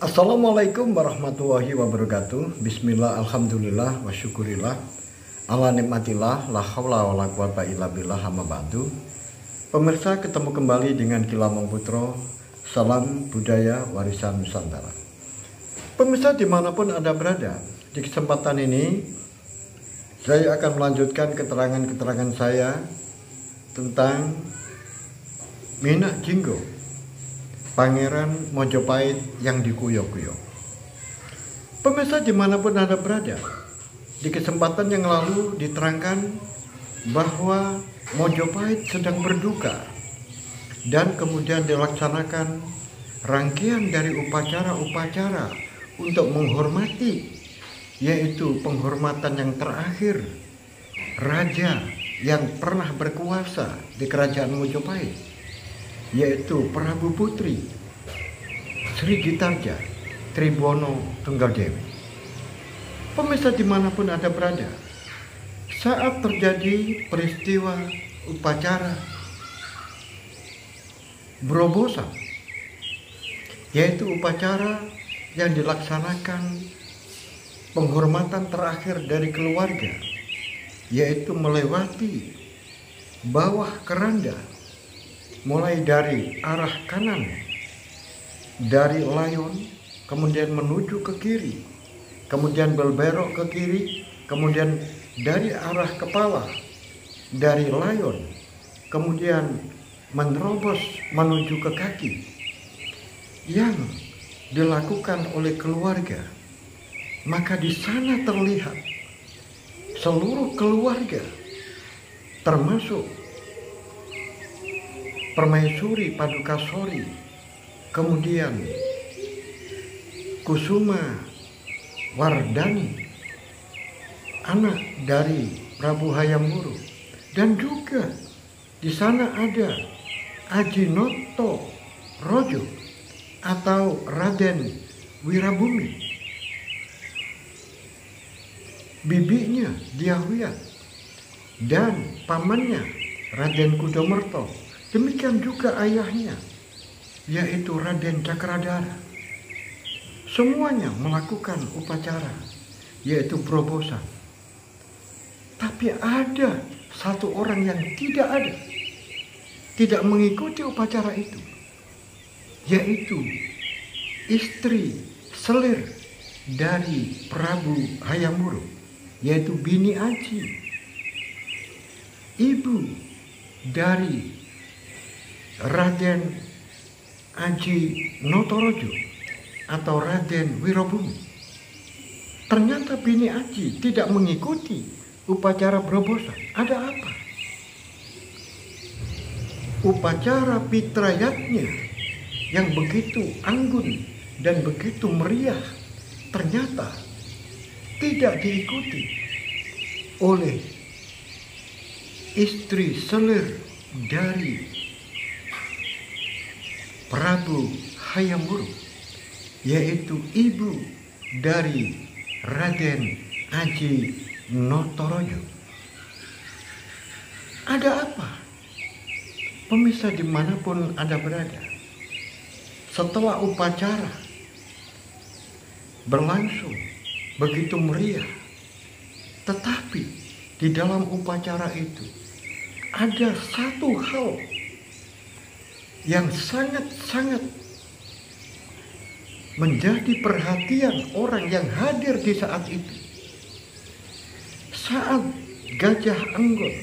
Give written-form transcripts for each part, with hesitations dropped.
Assalamualaikum warahmatullahi wabarakatuh. Bismillah, alhamdulillah, wa syukurillah, ala nikmatillah, la hawla wa la quwata illa billah, amma ba'du. Pemirsa, ketemu kembali dengan Kilamong Putro. Salam budaya warisan Nusantara. Pemirsa dimanapun Anda berada, di kesempatan ini saya akan melanjutkan keterangan-keterangan saya tentang Minak Jinggo, Pangeran Mojopahit yang dikuyok-kuyok. Pemirsa dimanapun Anda berada, di kesempatan yang lalu diterangkan bahwa Mojopahit sedang berduka dan kemudian dilaksanakan rangkaian dari upacara-upacara untuk menghormati, yaitu penghormatan yang terakhir raja yang pernah berkuasa di kerajaan Mojopahit, yaitu Prabu Putri Sri Gitarja Tribhuwana Tunggaldewi. Pemirsa dimanapun Anda berada, saat terjadi peristiwa upacara Brobosan, yaitu upacara yang dilaksanakan penghormatan terakhir dari keluarga, yaitu melewati bawah keranda, mulai dari arah kanan dari layon, kemudian menuju ke kiri, kemudian berbelok ke kiri, kemudian dari arah kepala dari layon, kemudian menerobos menuju ke kaki, yang dilakukan oleh keluarga. Maka di sana terlihat seluruh keluarga, termasuk Permaisuri Padukasori, kemudian Kusuma Wardani, anak dari Prabu Hayam Wuruk, dan juga di sana ada Ajinoto Rojo atau Raden Wirabumi, bibinya Dyahwiyat, dan pamannya Raden Kudomerto. Demikian juga ayahnya, yaitu Raden Cakradara. Semuanya melakukan upacara, yaitu Brobosan. Tapi ada satu orang yang tidak mengikuti upacara itu, yaitu istri selir dari Prabu Hayam Wuruk, yaitu Bini Aji, ibu dari Raden Aji Notorojo atau Raden Wirabumi. Ternyata Bini Aji tidak mengikuti upacara Brobosan. Ada apa? Upacara Pitrayatnya yang begitu anggun dan begitu meriah ternyata tidak diikuti oleh istri selir dari Prabu Hayam Wuruk, yaitu ibu dari Raden Aji Notorojo. Ada apa? Pemirsa dimanapun Anda berada, setelah upacara berlangsung begitu meriah, tetapi di dalam upacara itu ada satu hal yang sangat-sangat menjadi perhatian orang yang hadir di saat itu. Saat Gajah Enggon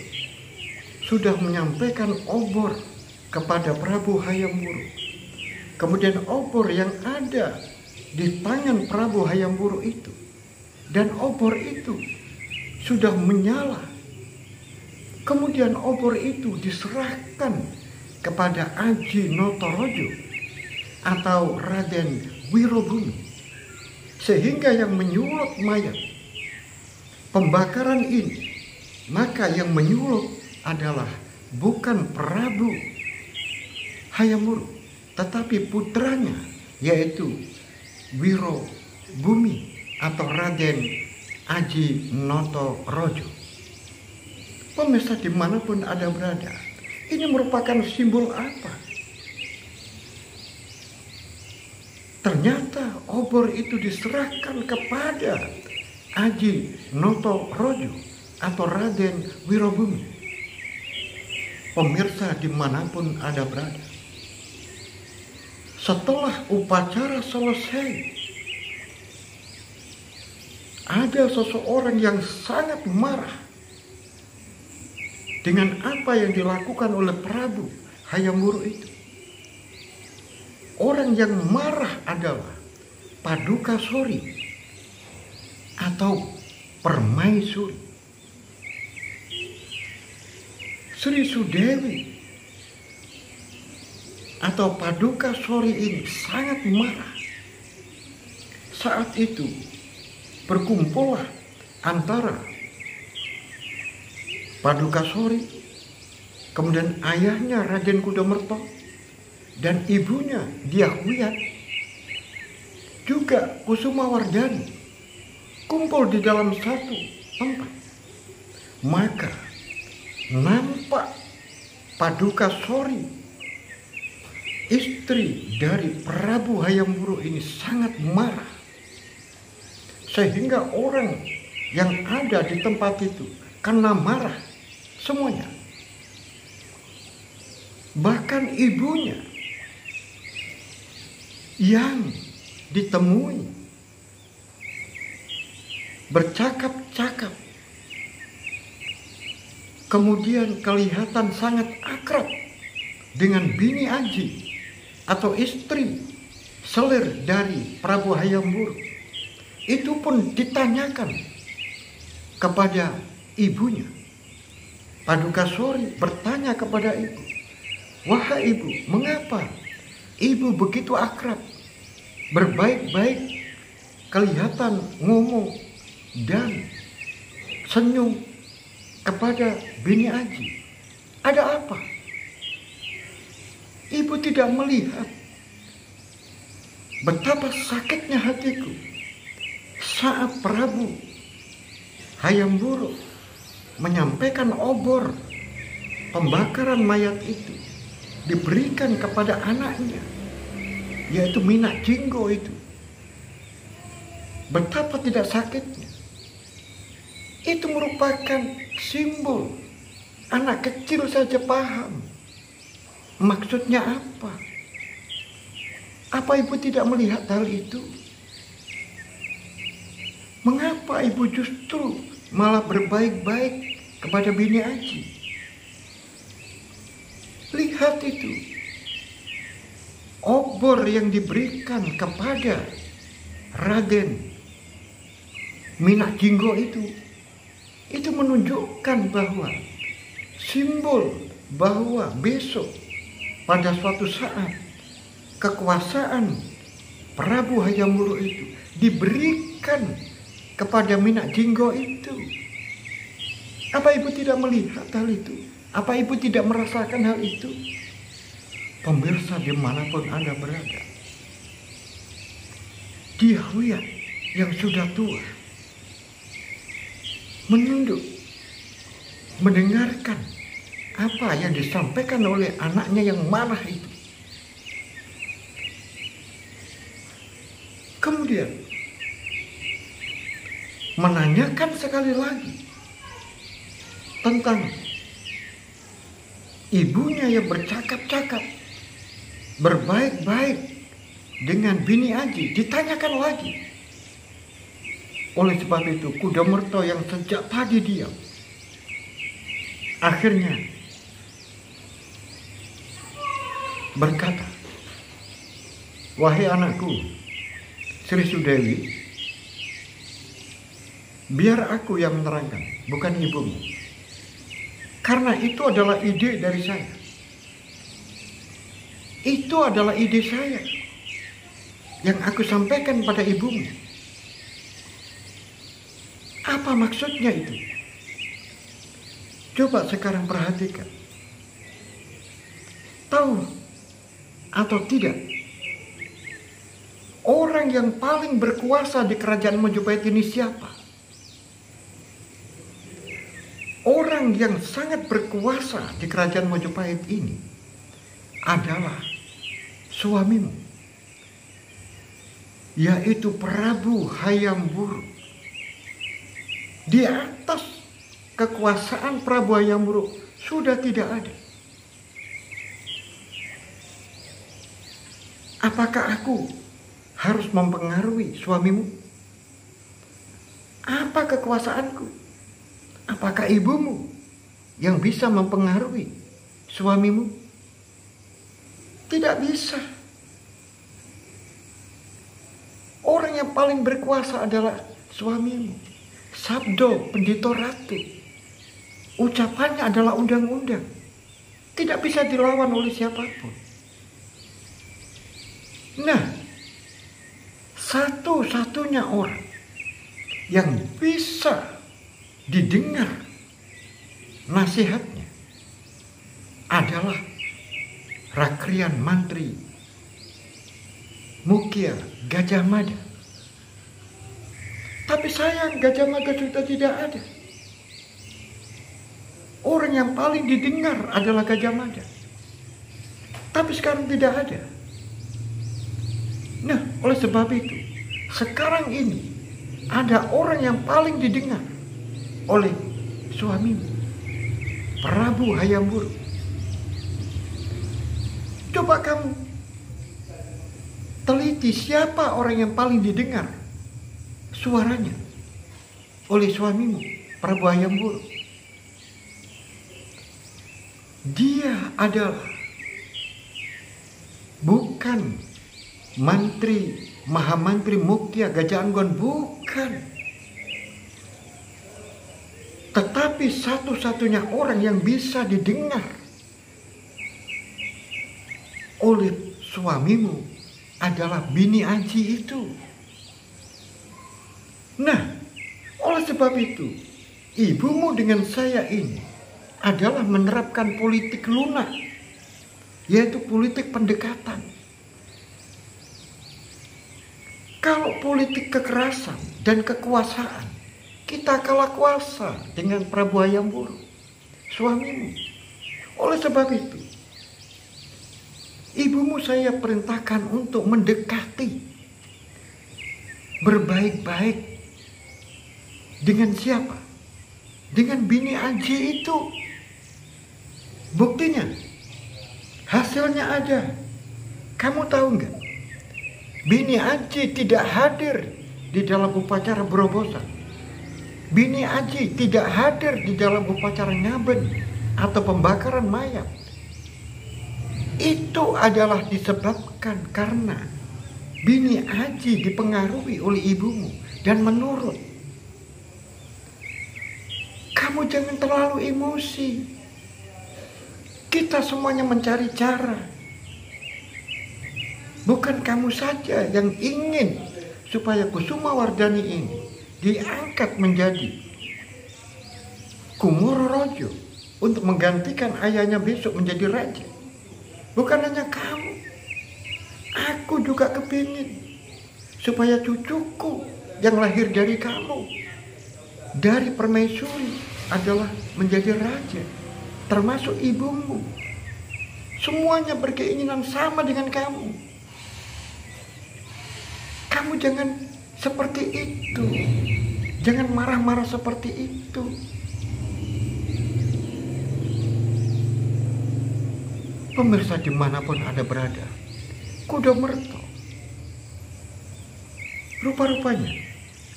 sudah menyampaikan obor kepada Prabu Hayam Wuruk, kemudian obor yang ada di tangan Prabu Hayam Wuruk itu, dan obor itu sudah menyala, kemudian obor itu diserahkan kepada Aji Notorojo atau Raden Wirabumi, sehingga yang menyulut mayat pembakaran ini, maka yang menyulut adalah bukan Prabu Hayam Wuruk, tetapi putranya, yaitu Wirabumi atau Raden Aji Notorojo. Pemirsa dimanapun Anda berada, ini merupakan simbol apa? ternyata obor itu diserahkan kepada Aji Noto Rojo atau Raden Wirobumi. Pemirsa dimanapun Anda berada, setelah upacara selesai, ada seseorang yang sangat marah dengan apa yang dilakukan oleh Prabu Hayam Wuruk itu. Orang yang marah adalah Paduka Sori atau Permaisuri. Sri Sudewi atau Paduka Sori ini sangat marah. Saat itu berkumpullah antara Paduka Sori, kemudian ayahnya Raden Kudamerto, dan ibunya Dyah Wiyat, juga Kusumawardhani, kumpul di dalam satu tempat. Maka nampak Paduka Sori, istri dari Prabu Hayam Wuruk ini sangat marah, sehingga orang yang ada di tempat itu kena marah semuanya. Bahkan ibunya yang ditemui bercakap-cakap, kemudian kelihatan sangat akrab dengan Bini Aji atau istri selir dari Prabu Hayam Wuruk. Itu pun ditanyakan kepada ibunya. Paduka Sori bertanya kepada ibu, "Wahai ibu, mengapa ibu begitu akrab, berbaik-baik, kelihatan ngomong dan senyum kepada Bini Aji? Ada apa?" Ibu tidak melihat betapa sakitnya hatiku saat Prabu Hayam Wuruk menyampaikan obor pembakaran mayat itu diberikan kepada anaknya, yaitu Minak Jinggo itu. Betapa tidak sakitnya. Itu merupakan simbol. Anak kecil saja paham maksudnya apa. Apa ibu tidak melihat hal itu? Mengapa ibu justru malah berbaik-baik kepada Bini Aji? Lihat itu, obor yang diberikan kepada Raden Minak Jinggo itu menunjukkan bahwa simbol bahwa besok pada suatu saat kekuasaan Prabu Hayam Wuruk itu diberikan kepada Minak Jinggo itu. Apa ibu tidak melihat hal itu? Apa ibu tidak merasakan hal itu? Pemirsa dimanapun Anda berada, Dyah Wiyat yang sudah tua menunduk mendengarkan apa yang disampaikan oleh anaknya yang marah itu. Kemudian menanyakan sekali lagi tentang ibunya yang bercakap-cakap, berbaik-baik dengan Bini Aji. Ditanyakan lagi. Oleh sebab itu Kudamerto yang sejak tadi diam, akhirnya berkata, "Wahai anakku Sri Sudewi, biar aku yang menerangkan, bukan ibumu. Karena itu adalah ide dari saya. Itu adalah ide saya yang aku sampaikan pada ibumu. Apa maksudnya itu? Coba sekarang perhatikan. Tahu atau tidak, orang yang paling berkuasa di kerajaan Majapahit ini siapa? Orang yang sangat berkuasa di kerajaan Majapahit ini adalah suamimu, yaitu Prabu Hayam Wuruk. Di atas kekuasaan Prabu Hayam Wuruk sudah tidak ada. Apakah aku harus mempengaruhi suamimu? Apa kekuasaanku? Apakah ibumu yang bisa mempengaruhi suamimu? Tidak bisa. Orang yang paling berkuasa adalah suamimu. Sabdo Pendito Ratu. Ucapannya adalah undang-undang. Tidak bisa dilawan oleh siapapun. Nah, satu-satunya orang yang bisa didengar nasihatnya adalah Rakrian Mantri Mukia Gajah Mada. Tapi sayang, Gajah Mada sudah tidak ada. Orang yang paling didengar adalah Gajah Mada. Tapi sekarang tidak ada. Nah, oleh sebab itu, sekarang ini ada orang yang paling didengar oleh suamimu, Prabu Hayam Wuruk. Coba kamu teliti siapa orang yang paling didengar suaranya oleh suamimu, Prabu Hayam Wuruk. Dia adalah bukan Mahamantri Mukia Gajah Anggon, bukan. Tetapi satu-satunya orang yang bisa didengar oleh suamimu adalah Bini Aji itu. Nah, oleh sebab itu, ibumu dengan saya ini adalah menerapkan politik lunak, yaitu politik pendekatan. Kalau politik kekerasan dan kekuasaan, kita kalah kuasa dengan Prabu Hayam Wuruk, suamimu. Oleh sebab itu, ibumu saya perintahkan untuk mendekati, berbaik-baik. Dengan siapa? Dengan Bini Aji itu. Buktinya, hasilnya ada. Kamu tahu nggak? Bini Aji tidak hadir di dalam upacara berobosan. Bini Aji tidak hadir di dalam upacara ngaben atau pembakaran mayat. Itu adalah disebabkan karena Bini Aji dipengaruhi oleh ibumu dan menurut. Kamu jangan terlalu emosi. Kita semuanya mencari cara. Bukan kamu saja yang ingin supaya Kusuma Wardani ini diangkat menjadi Kumoro Rojo untuk menggantikan ayahnya besok menjadi raja. Bukan hanya kamu. Aku juga kepingin supaya cucuku yang lahir dari kamu, dari permaisuri, adalah menjadi raja, termasuk ibumu. Semuanya berkeinginan sama dengan kamu. Kamu jangan seperti itu. Jangan marah-marah seperti itu. Pemirsa dimanapun Anda berada, Kudomerto, rupa-rupanya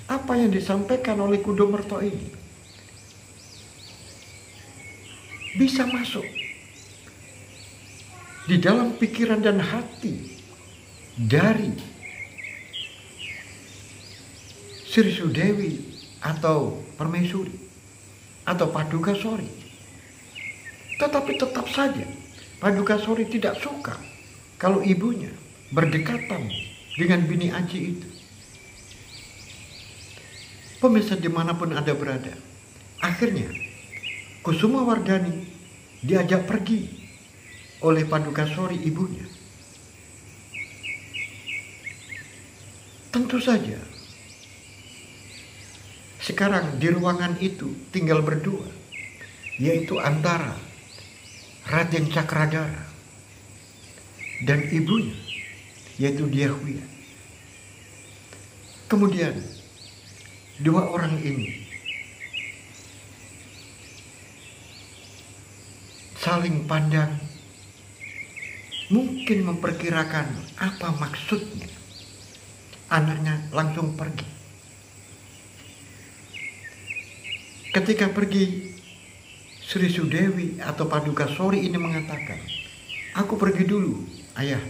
apa yang disampaikan oleh Kudomerto ini bisa masuk di dalam pikiran dan hati dari Sri Sudewi atau Permaisuri atau Paduka Sori. Tetapi tetap saja Paduka Sori tidak suka kalau ibunya berdekatan dengan Bini Aji itu. Pemirsa dimanapun Anda berada, akhirnya Kusuma Wardani diajak pergi oleh Paduka Sori ibunya. Tentu saja sekarang di ruangan itu tinggal berdua, yaitu antara Raden Cakradara dan ibunya, yaitu Dyahwira. Kemudian dua orang ini saling pandang, mungkin memperkirakan apa maksudnya. Anaknya langsung pergi. Ketika pergi, Sri Sudewi atau Paduka Sori ini mengatakan, "Aku pergi dulu, ayah,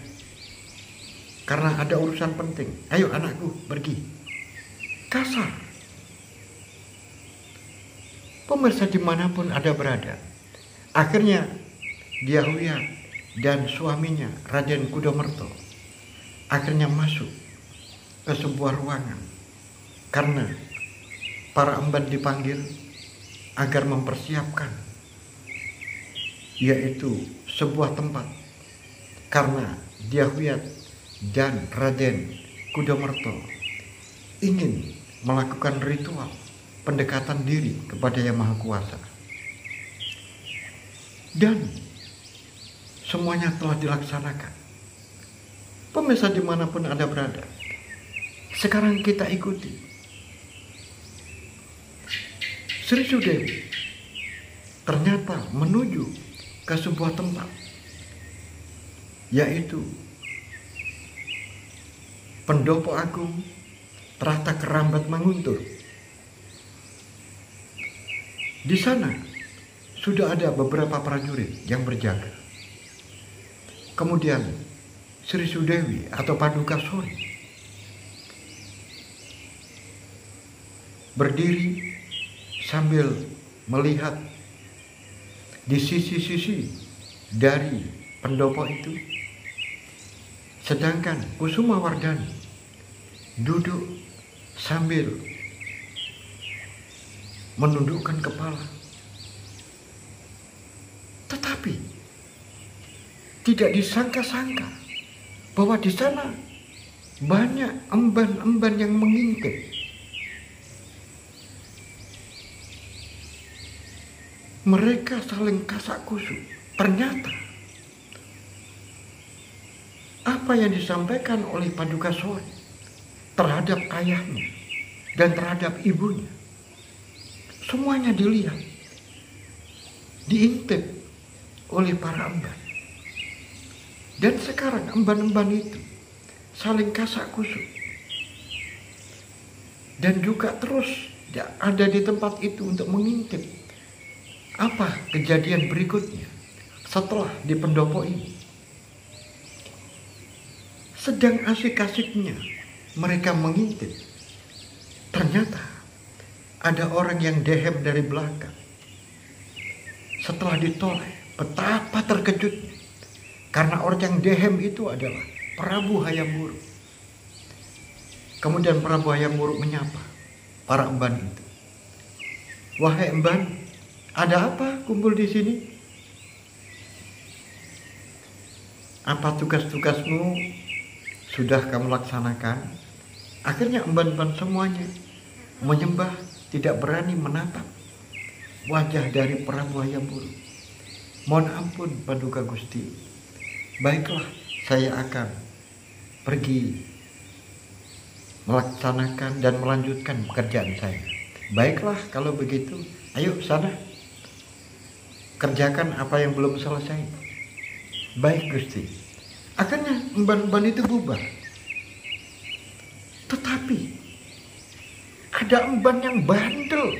karena ada urusan penting. Ayo anakku, pergi." Kasar. Pemirsa dimanapun Anda berada, akhirnya Dyahwiyat dan suaminya Raden Kudamerto akhirnya masuk ke sebuah ruangan karena para emban dipanggil agar mempersiapkan, yaitu sebuah tempat, karena Dyahwiyat dan Raden Kudamerto ingin melakukan ritual pendekatan diri kepada Yang Maha Kuasa. Dan semuanya telah dilaksanakan. Pemirsa dimanapun Anda berada, sekarang kita ikuti Sri Sudewi ternyata menuju ke sebuah tempat, yaitu Pendopo Agung Trata Kerambat Manguntur. Di sana sudah ada beberapa prajurit yang berjaga. Kemudian Sri Sudewi atau Paduka Sori berdiri sambil melihat di sisi-sisi dari pendopo itu, sedangkan Kusuma Wardani duduk sambil menundukkan kepala. Tetapi tidak disangka-sangka bahwa di sana banyak emban-emban yang mengintip. Mereka saling kasak kusuk. Ternyata apa yang disampaikan oleh Paduka Sori terhadap ayahnya dan terhadap ibunya, semuanya dilihat, diintip oleh para emban. Dan sekarang emban-emban itu saling kasak kusuk dan juga terus ada di tempat itu untuk mengintip apa kejadian berikutnya setelah di pendopo ini. Sedang asik-asiknya mereka mengintip, ternyata ada orang yang dehem dari belakang. Setelah ditoleh, betapa terkejutnya, karena orang yang dehem itu adalah Prabu Hayam Wuruk. Kemudian Prabu Hayam Wuruk menyapa para emban itu. "Wahai emban, ada apa kumpul di sini? Apa tugas-tugasmu sudah kamu laksanakan?" Akhirnya emban-emban semuanya menyembah, tidak berani menatap wajah dari Prabu Hayam Wuruk. "Mohon ampun Paduka Gusti, baiklah saya akan pergi melaksanakan dan melanjutkan pekerjaan saya." "Baiklah kalau begitu, ayo sana, kerjakan apa yang belum selesai." "Baik Gusti." Akhirnya emban-emban itu bubar. Tetapi ada emban yang bandel.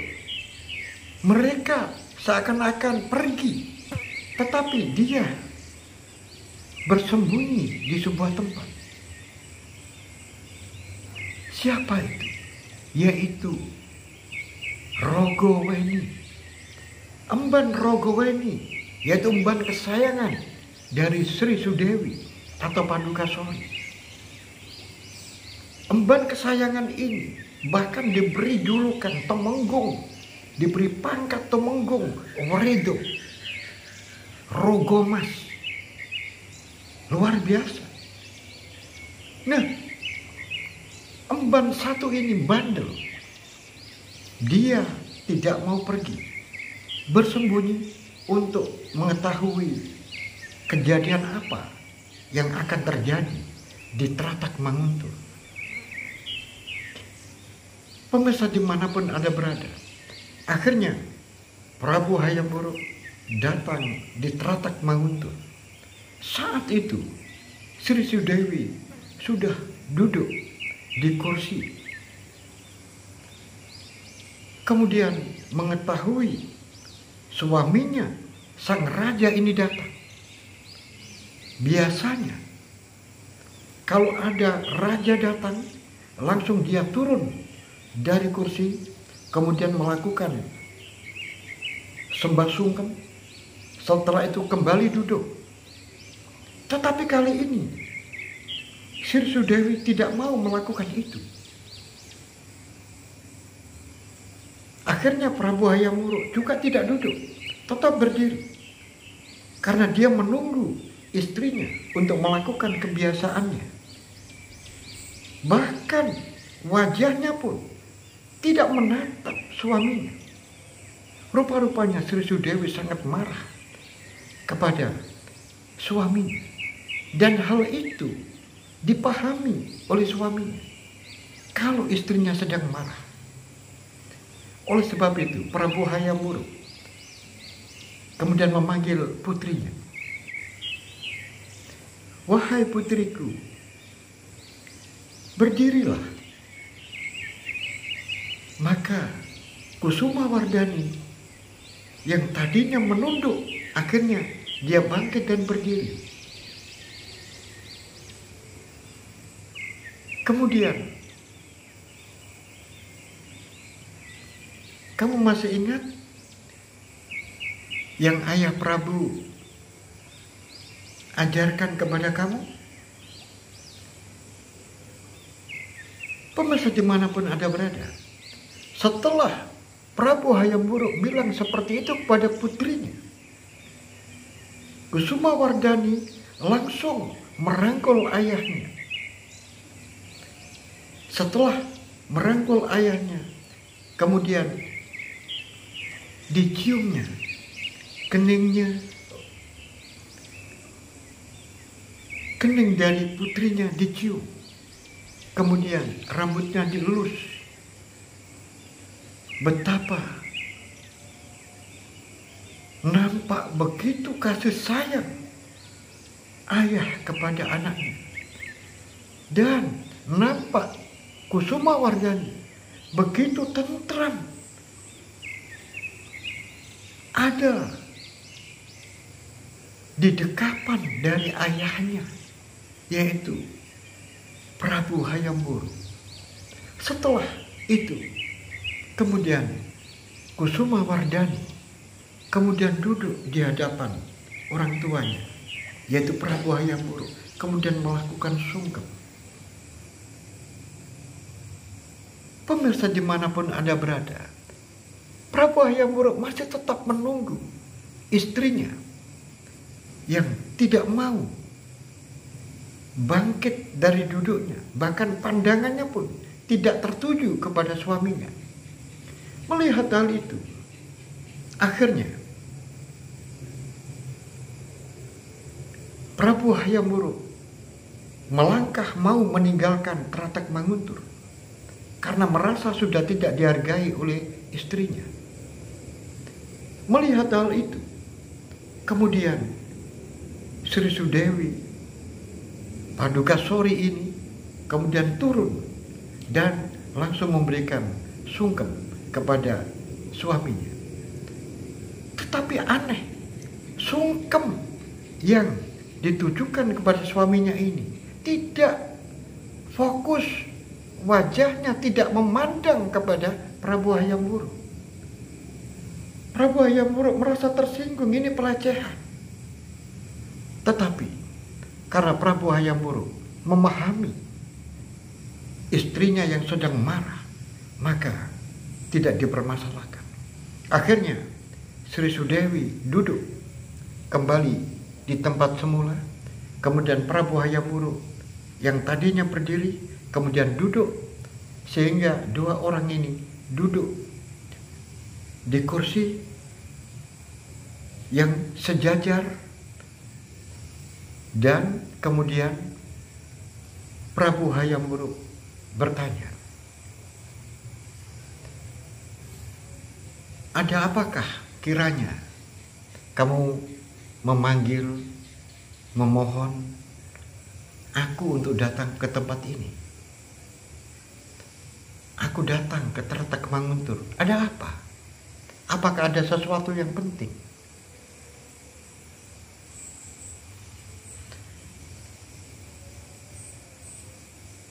Mereka seakan-akan pergi, tetapi dia bersembunyi di sebuah tempat. Siapa itu? Yaitu Rogoweni. Emban Rogoweni, yaitu emban kesayangan dari Sri Sudewi atau Paduka Sori. Emban kesayangan ini bahkan diberi julukan Temenggung, diberi pangkat Temenggung Wredo, Rogomas. Luar biasa. Nah, emban satu ini bandel. Dia tidak mau pergi, bersembunyi untuk mengetahui kejadian apa yang akan terjadi di Tratak Manguntur. Pemirsa dimanapun Anda berada, akhirnya Prabu Hayam Wuruk datang di Tratak Manguntur. Saat itu Sri Sudewi sudah duduk di kursi. Kemudian mengetahui suaminya sang raja ini datang. Biasanya kalau ada raja datang, langsung dia turun dari kursi, kemudian melakukan sembah sungkem, setelah itu kembali duduk. Tetapi kali ini Sri Sudewi tidak mau melakukan itu. Akhirnya Prabu Hayam Wuruk juga tidak duduk, tetap berdiri. Karena dia menunggu istrinya untuk melakukan kebiasaannya. Bahkan wajahnya pun tidak menatap suaminya. Rupa-rupanya Sri Sudewi sangat marah kepada suaminya. Dan hal itu dipahami oleh suaminya kalau istrinya sedang marah. Oleh sebab itu Prabu Hayam Wuruk kemudian memanggil putrinya. Wahai putriku, berdirilah. Maka Kusuma Wardani yang tadinya menunduk, akhirnya dia bangkit dan berdiri. Kemudian, kamu masih ingat yang ayah Prabu ajarkan kepada kamu? Pemirsa dimanapun Anda berada, setelah Prabu Hayam Wuruk bilang seperti itu kepada putrinya, Kusuma Wardani langsung merangkul ayahnya. Setelah merangkul ayahnya, kemudian diciumnya keningnya, kening dari putrinya dicium. Kemudian rambutnya dilulus. Betapa nampak begitu kasih sayang ayah kepada anaknya. Dan nampak Kusuma Wardani begitu tentram. Ada di dekapan dari ayahnya, yaitu Prabu Hayam Wuruk. Setelah itu, kemudian Kusuma Wardani kemudian duduk di hadapan orang tuanya, yaitu Prabu Hayam Wuruk, kemudian melakukan sungkem. Pemirsa dimanapun Anda berada, Prabu Hayam Wuruk masih tetap menunggu istrinya yang tidak mau bangkit dari duduknya, bahkan pandangannya pun tidak tertuju kepada suaminya. Melihat hal itu, akhirnya Prabu Hayam Wuruk melangkah mau meninggalkan Tratak Manguntur karena merasa sudah tidak dihargai oleh istrinya. Melihat hal itu, kemudian Sri Sudewi Paduka Sori ini kemudian turun dan langsung memberikan sungkem kepada suaminya. Tetapi aneh, sungkem yang ditujukan kepada suaminya ini tidak fokus, wajahnya tidak memandang kepada Prabu Hayam Wuruk. Prabu Hayam Wuruk merasa tersinggung, ini pelecehan. Tetapi karena Prabu Hayam Wuruk memahami istrinya yang sedang marah, maka tidak dipermasalahkan. Akhirnya Sri Sudewi duduk kembali di tempat semula. Kemudian Prabu Hayam Wuruk yang tadinya berdiri kemudian duduk, sehingga dua orang ini duduk di kursi yang sejajar. Dan kemudian Prabu Hayam Wuruk bertanya, Ada apakah kiranya kamu memanggil, memohon aku untuk datang ke tempat ini? Aku datang ke Tratak Manguntur. Ada apa? Apakah ada sesuatu yang penting?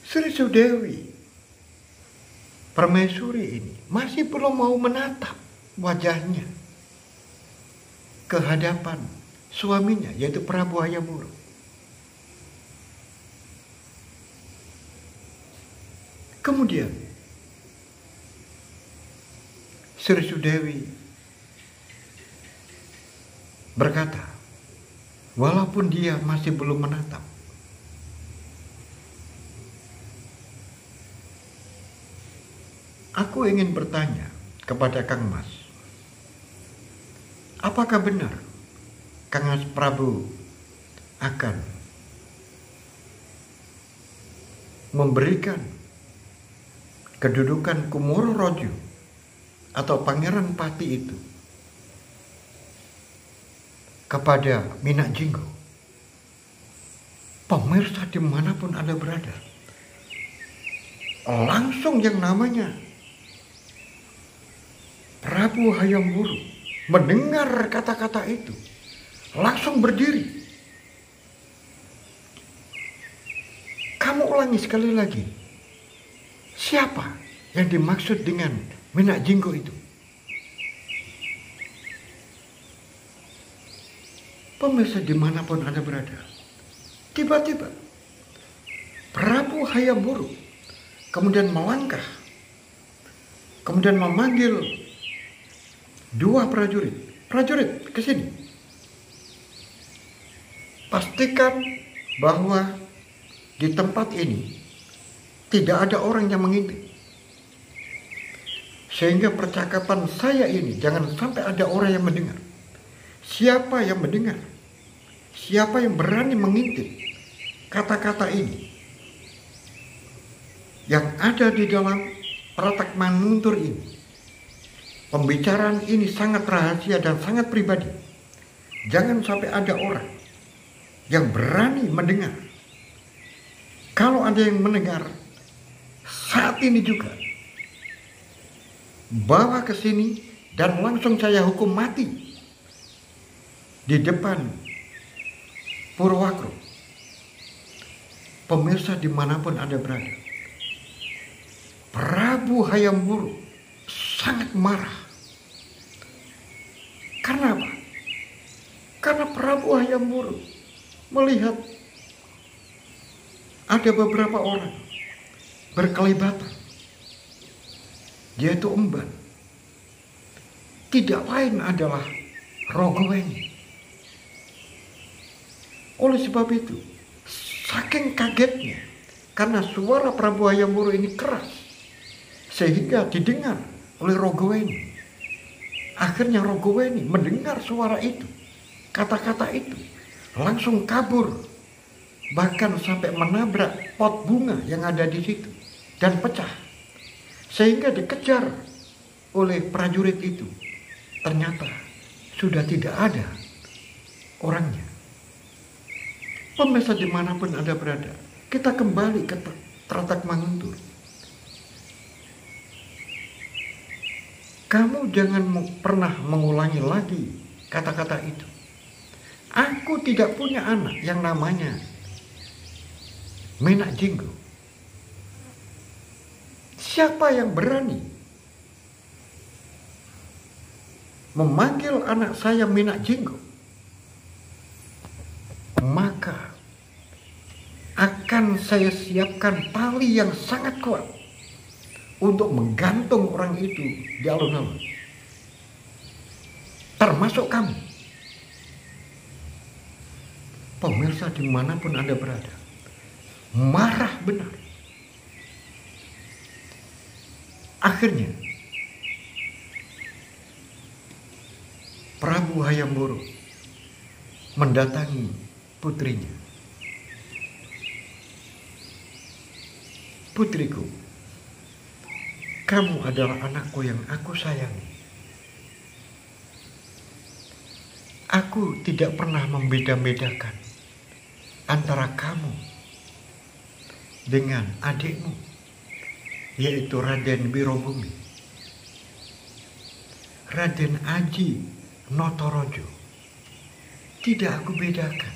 Sri Sudewi, permaisuri ini masih belum mau menatap wajahnya ke hadapan suaminya, yaitu Prabu Hayam Wuruk. Kemudian Sri Sudewi berkata, walaupun dia masih belum menatap, aku ingin bertanya kepada Kang Mas, apakah benar Kang Mas Prabu akan memberikan kedudukan Kumoro Rojo atau Pangeran Pati itu kepada Minak Jinggo? Pemirsa dimanapun Anda berada, langsung yang namanya Prabu Hayam Wuruk mendengar kata-kata itu langsung berdiri. Kamu ulangi sekali lagi, siapa yang dimaksud dengan Minak Jinggo itu? Pemirsa dimanapun Anda berada, tiba-tiba Prabu Hayam Wuruk kemudian melangkah, kemudian memanggil dua prajurit ke sini. Pastikan bahwa di tempat ini tidak ada orang yang mengintip, sehingga percakapan saya ini jangan sampai ada orang yang mendengar. Siapa yang mendengar, siapa yang berani mengintip kata-kata ini yang ada di dalam Tratak Manguntur ini, pembicaraan ini sangat rahasia dan sangat pribadi. Jangan sampai ada orang yang berani mendengar. Kalau ada yang mendengar saat ini juga, bawa ke sini dan langsung saya hukum mati di depan Purwakro. Pemirsa dimanapun Anda berada, Prabu Hayam Wuruk sangat marah. Karena apa? Karena Prabu Hayam Wuruk melihat ada beberapa orang berkelibatan, yaitu emban. Tidak lain adalah Rogoweni. Oleh sebab itu, saking kagetnya karena suara Prabu Hayam Wuruk ini keras sehingga didengar oleh Rogoweni. Akhirnya Rogoweni mendengar suara itu, kata-kata itu, langsung kabur, bahkan sampai menabrak pot bunga yang ada di situ dan pecah, sehingga dikejar oleh prajurit itu. Ternyata sudah tidak ada orangnya. Pemirsa dimanapun Anda berada, kita kembali ke Tratak Manguntur. Kamu jangan pernah mengulangi lagi kata-kata itu. Aku tidak punya anak yang namanya Minak Jinggo. Siapa yang berani memanggil anak saya Minak Jinggo, maka akan saya siapkan tali yang sangat kuat untuk menggantung orang itu di alun-alun, termasuk kamu. Pemirsa dimanapun Anda berada, marah benar. Akhirnya Prabu Hayam Wuruk mendatangi putrinya. Putriku, kamu adalah anakku yang aku sayangi. Aku tidak pernah membeda-bedakan antara kamu dengan adikmu, yaitu Raden Wirobumi, Raden Aji Notorojo. Tidak aku bedakan.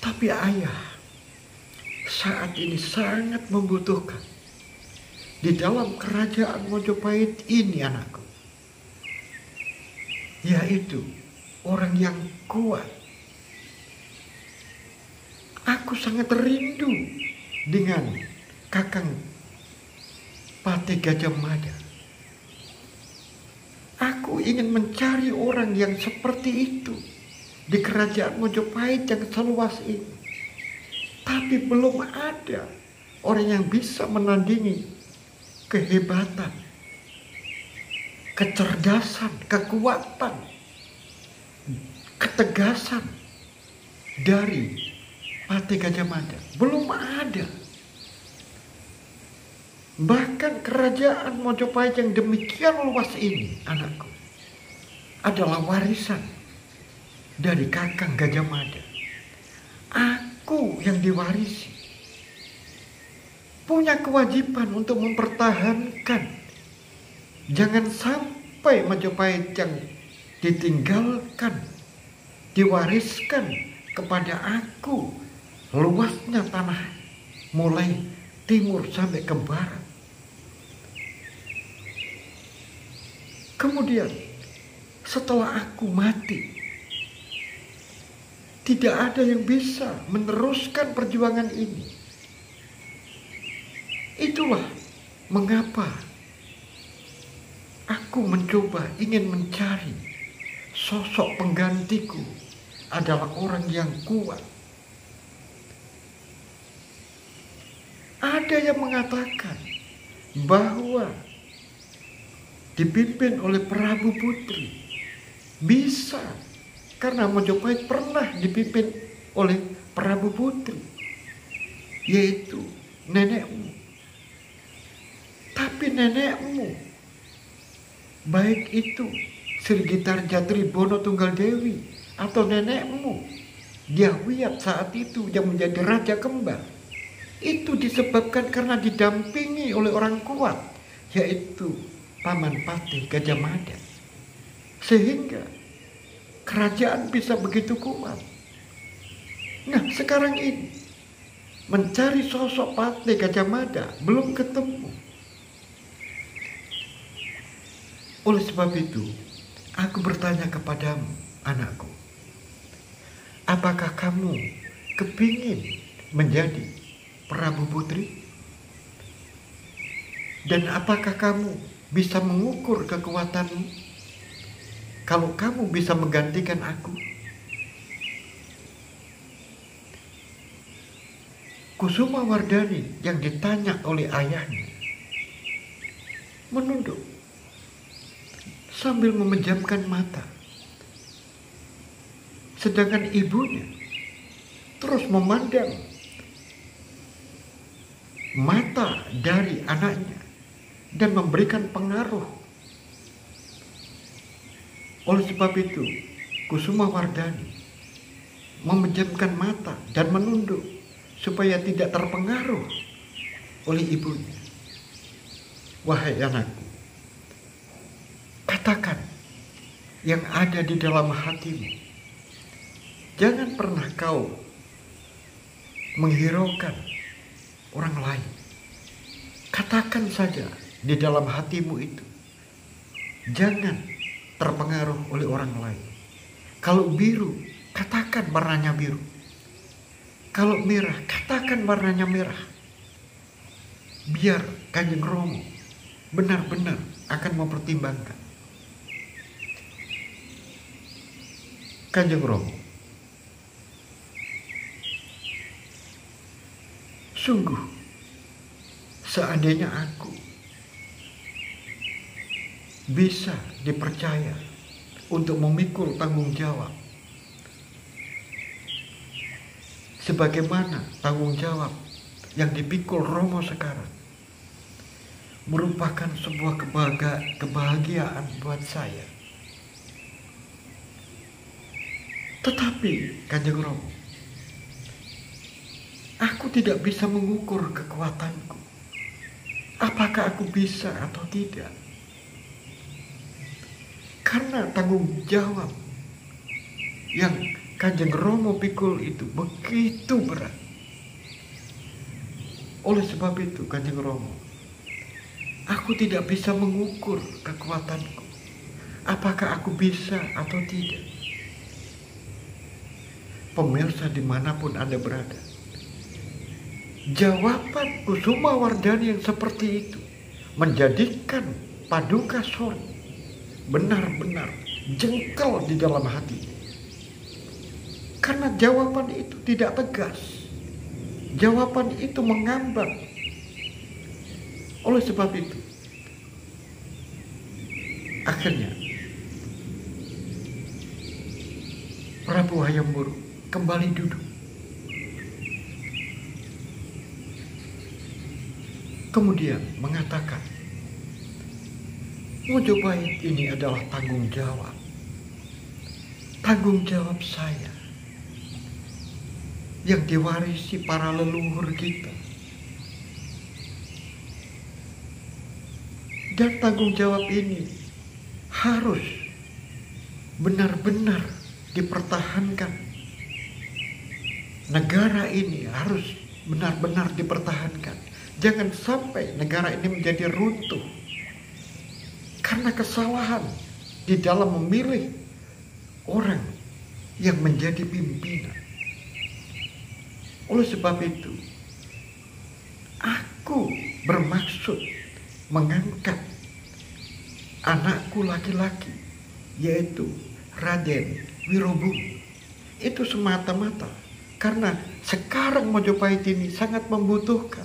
Tapi ayah saat ini sangat membutuhkan di dalam kerajaan Mojopahit ini, anakku, yaitu orang yang kuat. Aku sangat rindu dengan Kakang Patih Gajah Mada. Aku ingin mencari orang yang seperti itu di kerajaan Mojopahit yang seluas ini. Tapi belum ada orang yang bisa menandingi kehebatan, kecerdasan, kekuatan, ketegasan dari Patih Gajah Mada. Belum ada. Bahkan kerajaan Mojopahit yang demikian luas ini, anakku, adalah warisan dari Kakang Gajah Mada. Aku yang diwarisi punya kewajiban untuk mempertahankan. Jangan sampai Majapahit yang ditinggalkan, diwariskan kepada aku luasnya tanah mulai timur sampai ke barat. Kemudian setelah aku mati, tidak ada yang bisa meneruskan perjuangan ini. Itulah mengapa aku mencoba ingin mencari sosok penggantiku adalah orang yang kuat. Ada yang mengatakan bahwa dipimpin oleh Prabu Putri bisa, karena Majapahit pernah dipimpin oleh Prabu Putri, yaitu nenekmu. Tapi nenekmu, baik itu Sri Gitar Jatribono Tunggaldewi atau nenekmu Dyahwiyat saat itu yang menjadi Raja Kembar, itu disebabkan karena didampingi oleh orang kuat, yaitu Paman Patih Gajah Mada, sehingga kerajaan bisa begitu kuat. Nah, sekarang ini mencari sosok Patih Gajah Mada belum ketemu. Oleh sebab itu, aku bertanya kepadamu, anakku, apakah kamu kepingin menjadi Prabu Putri? Dan apakah kamu bisa mengukur kekuatanmu kalau kamu bisa menggantikan aku? Kusuma Wardani yang ditanya oleh ayahnya menunduk sambil memejamkan mata, sedangkan ibunya terus memandang mata dari anaknya dan memberikan pengaruh. Oleh sebab itu, Kusuma Wardani memejamkan mata dan menunduk supaya tidak terpengaruh oleh ibunya. Wahai anakku, katakan yang ada di dalam hatimu. Jangan pernah kau menghiraukan orang lain. Katakan saja di dalam hatimu itu. Jangan terpengaruh oleh orang lain. Kalau biru, katakan warnanya biru. Kalau merah, katakan warnanya merah. Biar Kanjeng Romo benar-benar akan mempertimbangkan. Kanjeng Romo, sungguh seandainya aku bisa dipercaya untuk memikul tanggung jawab sebagaimana tanggung jawab yang dipikul Romo sekarang, merupakan sebuah kebahagiaan buat saya. Tetapi Kanjeng Romo, aku tidak bisa mengukur kekuatanku. Apakah aku bisa atau tidak? Karena tanggung jawab yang Kanjeng Romo pikul itu begitu berat. Oleh sebab itu Kanjeng Romo, aku tidak bisa mengukur kekuatanku. Apakah aku bisa atau tidak? Pemirsa dimanapun Anda berada, jawaban Kusuma Wardani yang seperti itu menjadikan Paduka Sori benar-benar jengkel di dalam hati. Karena jawaban itu tidak tegas. Jawaban itu mengambang. Oleh sebab itu, akhirnya Prabu Hayam Wuruk kembali duduk. Kemudian mengatakan, Mojopahit ini adalah tanggung jawab. Tanggung jawab saya yang diwarisi para leluhur kita. Dan tanggung jawab ini harus benar-benar dipertahankan. Negara ini harus benar-benar dipertahankan. Jangan sampai negara ini menjadi runtuh karena kesalahan di dalam memilih orang yang menjadi pimpinan. Oleh sebab itu, aku bermaksud mengangkat anakku laki-laki, yaitu Raden Wirobumi. Itu semata-mata karena sekarang Mojopahit ini sangat membutuhkan.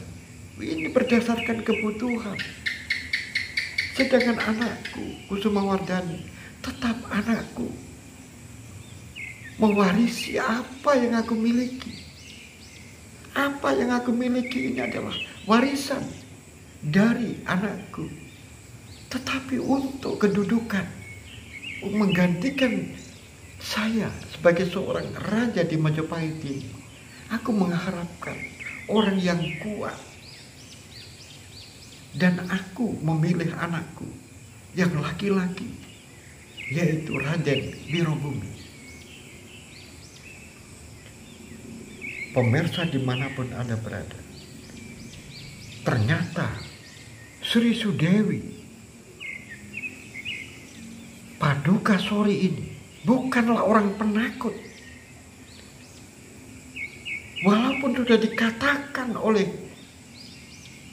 Ini berdasarkan kebutuhan. Sedangkan anakku Kusuma Wardani tetap anakku, mewarisi apa yang aku miliki. Apa yang aku miliki ini adalah warisan dari anakku. Tetapi untuk kedudukan, menggantikan saya sebagai seorang raja di Majapahit ini, aku mengharapkan orang yang kuat. Dan aku memilih anakku yang laki-laki, yaitu Raden Wirobumi. Pemirsa dimanapun Anda berada, ternyata Sri Sudewi, Paduka Sori ini bukanlah orang penakut. Walaupun sudah dikatakan oleh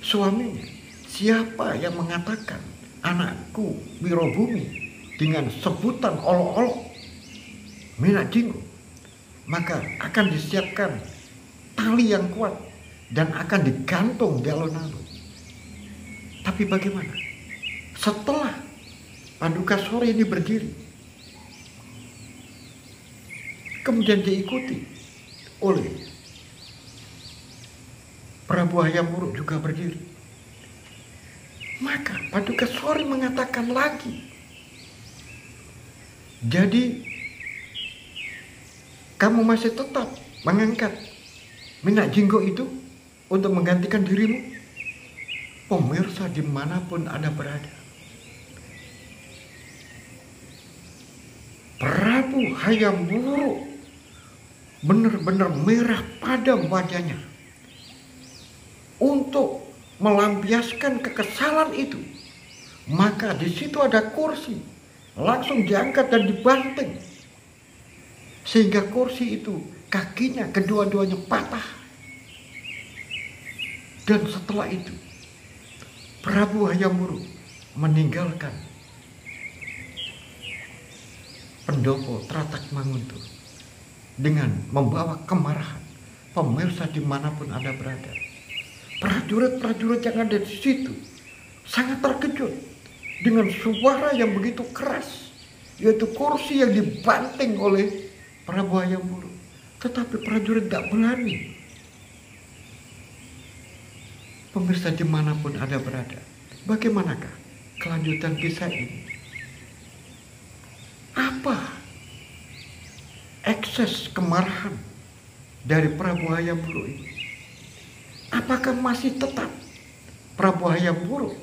suaminya, siapa yang mengatakan anakku Wirobumi dengan sebutan olok-olok Minak Jinggo, maka akan disiapkan tali yang kuat dan akan digantung di alun-alun. Tapi bagaimana? Setelah Paduka Sori ini berdiri, kemudian diikuti oleh Prabu Hayam Wuruk juga berdiri, maka Paduka Sori mengatakan lagi, jadi kamu masih tetap mengangkat Minak Jinggo itu untuk menggantikan dirimu? Pemirsa dimanapun Anda berada, Prabu Hayam Wuruk benar-benar merah padam wajahnya untuk melampiaskan kekesalan itu. Maka di situ ada kursi, langsung diangkat dan dibanting sehingga kursi itu kakinya kedua-duanya patah. Dan setelah itu Prabu Hayam Wuruk meninggalkan pendopo Tratak Manguntuh dengan membawa kemarahan. Pemirsa dimanapun Anda berada, prajurit-prajurit yang ada di situ sangat terkejut dengan suara yang begitu keras, yaitu kursi yang dibanting oleh Prabu Hayam Wuruk. Tetapi prajurit tidak berani. Pemirsa dimanapun Anda berada, bagaimanakah kelanjutan kisah ini? Apa proses kemarahan dari Prabu Hayam Wuruk ini? Apakah masih tetap Prabu Hayam Wuruk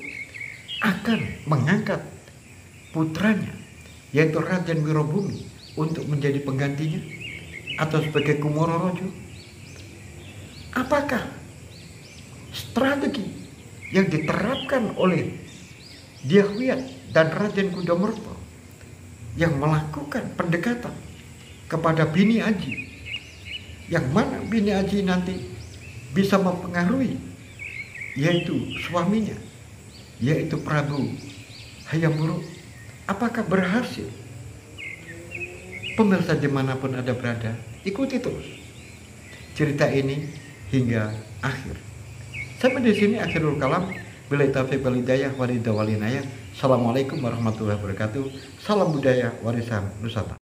akan mengangkat putranya, yaitu Raden Wirobumi, untuk menjadi penggantinya atau sebagai Kumoro Rojo? Apakah strategi yang diterapkan oleh Dyah Wiyat dan Raden Kudamerta yang melakukan pendekatan kepada Bini Aji, yang mana Bini Aji nanti bisa mempengaruhi yaitu suaminya, yaitu Prabu Hayam Wuruk, apakah berhasil? Pemirsa dimanapun Anda berada, ikuti terus cerita ini hingga akhir. Sampai di sini akhirul kalam. Billahi taufiq wal hidayah wa ridha wal inayah. Assalamualaikum warahmatullahi wabarakatuh. Salam budaya warisan Nusantara.